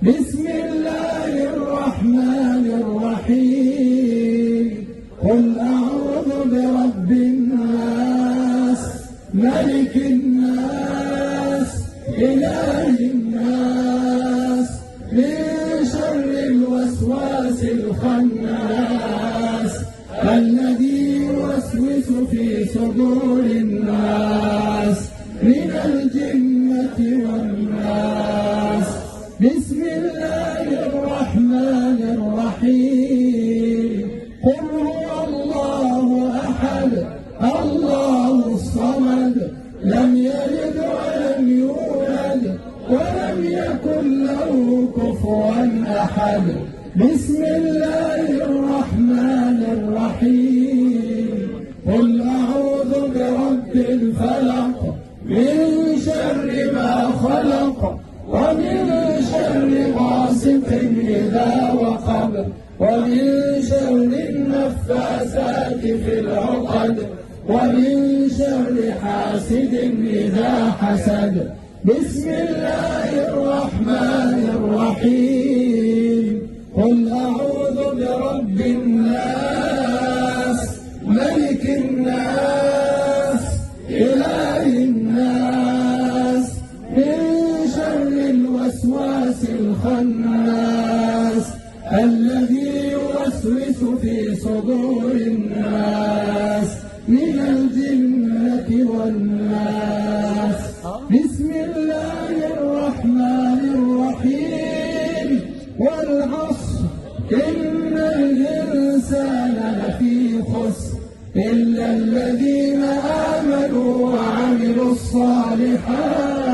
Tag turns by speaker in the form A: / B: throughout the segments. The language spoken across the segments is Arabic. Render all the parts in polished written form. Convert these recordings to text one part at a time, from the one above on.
A: بسم الله الرحمن الرحيم قل أعوذ برب الناس ملك الناس إله الناس من شر الوسواس الخناس الذي يوسوس في صدور الناس من الجنة والناس. بسم الله الرحمن الرحيم قل هو الله أحد الله الصمد لم يلد ولم يولد ولم يكن له كفوا أحد. بسم الله الرحمن الرحيم قل أعوذ برب الفلق من شر ما خلق ومن شر غاسق إذا وقب ومن شر النفاثات في العقد ومن شر حاسد إذا حسد. بسم الله الرحمن الرحيم قل أعوذ برب الناس ملك الناس إله الناس من شر الوسواس الخناس الذي يوسوس في صدور الناس من الجنة والناس. بسم الله الرحمن الرحيم والعصر إن الإنسان لفي خسر إلا الذين آمنوا وعملوا الصالحات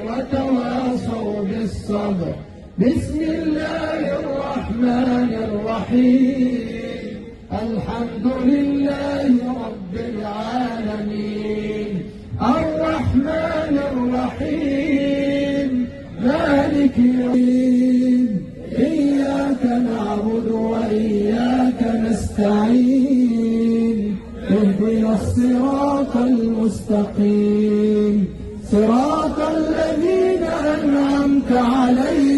A: وتواصوا بالصبر. بسم الله الرحمن الرحيم الحمد لله رب العالمين الرحمن الرحيم مالك يوم الدين إياك نعبد وإياك نستعين اهدنا الصراط المستقيم صراط الذين أنعمت عليهم